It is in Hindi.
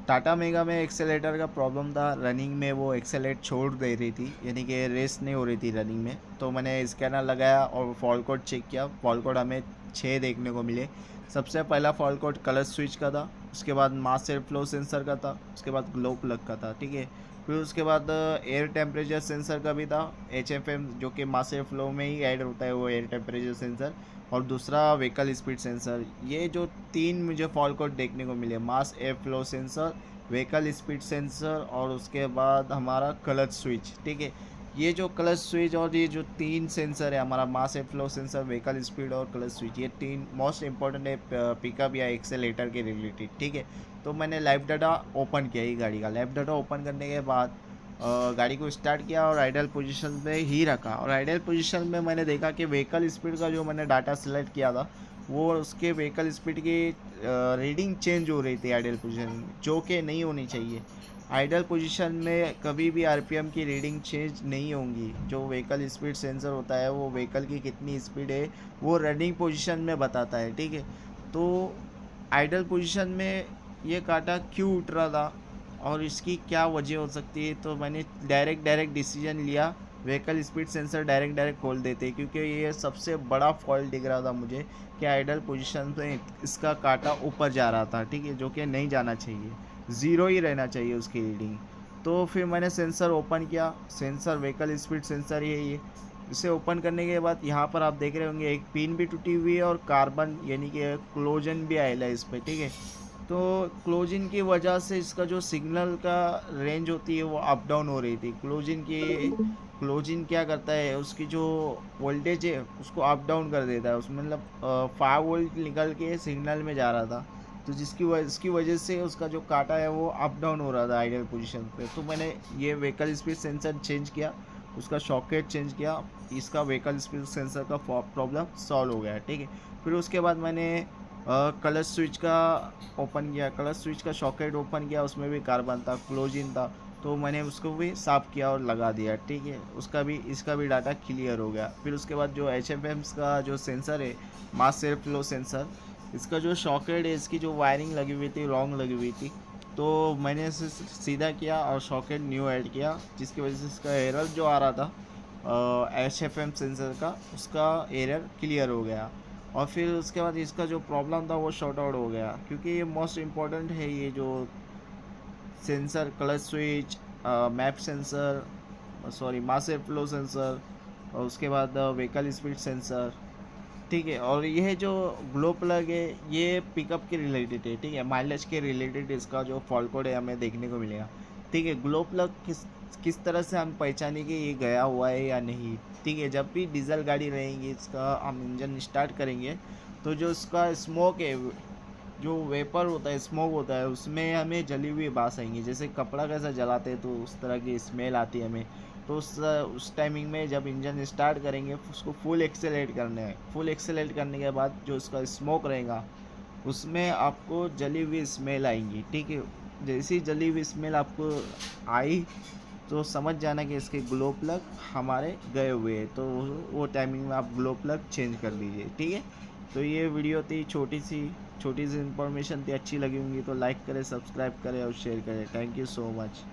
टाटा मेगा में एक्सेलेटर का प्रॉब्लम था, रनिंग में वो एक्सेलेट छोड़ दे रही थी, यानी कि रेस नहीं हो रही थी रनिंग में। तो मैंने स्कैनर लगाया और फॉल्ट कोड चेक किया। फॉल्ट कोड हमें 6 देखने को मिले। सबसे पहला फॉल्ट कोड कलर स्विच का था, उसके बाद मास एयर फ्लो सेंसर का था, उसके बाद ग्लो प्लग का था, ठीक है। फिर उसके बाद एयर टेम्परेचर सेंसर का भी था, HFM जो कि मास एयर फ्लो में ही ऐड होता है वो एयर टेम्परेचर सेंसर। और दूसरा व्हीकल स्पीड सेंसर। ये जो 3 मुझे फॉल्ट कोड देखने को मिले, mass air flow sensor, vehicle speed sensor और उसके बाद हमारा क्लच स्विच, ठीक है। ये जो क्लच स्विच और ये जो 3 सेंसर है, हमारा mass air flow sensor, vehicle speed और क्लच स्विच, ये 3 मोस्ट इंपॉर्टेंट है पिकअप या एक्सेलेटर के रिलेटेड, ठीक है। तो मैंने लाइव डाटा ओपन किया ही गाड़ी का। लाइव डाटा ओपन करने के बाद गाड़ी को स्टार्ट किया और आइडल पोजीशन पे ही रखा। और आइडल पोजीशन में मैंने देखा कि व्हीकल स्पीड का जो मैंने डाटा सेलेक्ट किया था, वो उसके व्हीकल स्पीड की रीडिंग चेंज हो रही थी आइडल पोजीशन में, जो कि नहीं होनी चाहिए। आइडल पोजीशन में कभी भी आरपीएम की रीडिंग चेंज नहीं होंगी। जो व्हीकल स्पीड सेंसर होता है वो व्हीकल की कितनी स्पीड है वो रनिंग पोजीशन में बताता है, ठीक है। तो आइडल पोजीशन में ये काटा क्यों उठ रहा था और इसकी क्या वजह हो सकती है, तो मैंने डायरेक्ट डिसीजन लिया, व्हीकल स्पीड सेंसर डायरेक्ट खोल देते, क्योंकि ये सबसे बड़ा फॉल्ट दिख रहा था मुझे कि आइडल पोजीशन पे इसका काटा ऊपर जा रहा था, ठीक है, जो कि नहीं जाना चाहिए, ज़ीरो ही रहना चाहिए उसकी रीडिंग। तो फिर मैंने सेंसर ओपन किया, सेंसर व्हीकल स्पीड सेंसर ये इसे ओपन करने के बाद यहाँ पर आप देख रहे होंगे एक पिन भी टूटी हुई है और कार्बन यानी कि क्लोजन भी आएगा इस पर, ठीक है। तो क्लोजिन की वजह से इसका जो सिग्नल का रेंज होती है वो अप डाउन हो रही थी। क्लोजिन क्या करता है, उसकी जो वोल्टेज है उसको अप डाउन कर देता है, उसमें मतलब 5 वोल्ट निकल के सिग्नल में जा रहा था। तो इसकी वजह से उसका जो काटा है वो अप डाउन हो रहा था आइडियल पोजीशन पे। तो मैंने ये व्हीकल स्पीड सेंसर चेंज किया, उसका सॉकेट चेंज किया, इसका व्हीकल स्पीड सेंसर का प्रॉब्लम सॉल्व हो गया, ठीक है। फिर उसके बाद मैंने कलर स्विच का ओपन किया, कलर स्विच का सॉकेट ओपन किया, उसमें भी कार्बन था, क्लोजिन था। तो मैंने उसको भी साफ़ किया और लगा दिया, ठीक है। इसका भी डाटा क्लियर हो गया। फिर उसके बाद जो HFM का जो सेंसर है, मास एयर फ्लो सेंसर, इसका जो सॉकेट है, इसकी जो वायरिंग लगी हुई थी रॉन्ग लगी हुई थी। तो मैंने इसे सीधा किया और सॉकेट न्यू ऐड किया, जिसकी वजह से इसका एरर जो आ रहा था HFM सेंसर का, उसका एरर क्लियर हो गया। और फिर उसके बाद इसका जो प्रॉब्लम था वो शॉर्ट आउट हो गया, क्योंकि ये मोस्ट इम्पॉर्टेंट है, ये जो sensor clutch switch, map sensor, sorry mass air flow sensor, और उसके बाद व्हीकल स्पीड सेंसर, ठीक है। और यह जो ग्लो प्लग है ये पिकअप के रिलेटेड है, ठीक है, माइलेज के रिलेटेड इसका जो फॉल्ट कोड है हमें देखने को मिलेगा, ठीक है। ग्लो प्लग किस तरह से हम पहचानेंगे ये गया हुआ है या नहीं, ठीक है। जब भी डीजल गाड़ी रहेंगी, इसका हम इंजन स्टार्ट करेंगे तो जो इसका स्मोक है, जो वेपर होता है, स्मोक होता है, उसमें हमें जली हुई बास आएंगी। जैसे कपड़ा कैसा जलाते हैं तो उस तरह की स्मेल आती है हमें। तो उस टाइमिंग में जब इंजन स्टार्ट करेंगे उसको फुल एक्सेलेरेट करना है। फुल एक्सेलेरेट करने के बाद जो उसका स्मोक रहेगा उसमें आपको जली हुई स्मेल आएंगी, ठीक है। जैसी जली हुई स्मेल आपको आई तो समझ जाना कि इसके ग्लो प्लग हमारे गए हुए हैं। तो वो टाइमिंग में आप ग्लो प्लग चेंज कर लीजिए, ठीक है। तो ये वीडियो थी छोटी सी इन्फॉर्मेशन थी, अच्छी लगी होंगी तो लाइक करें, सब्सक्राइब करें और शेयर करें। Thank you so much.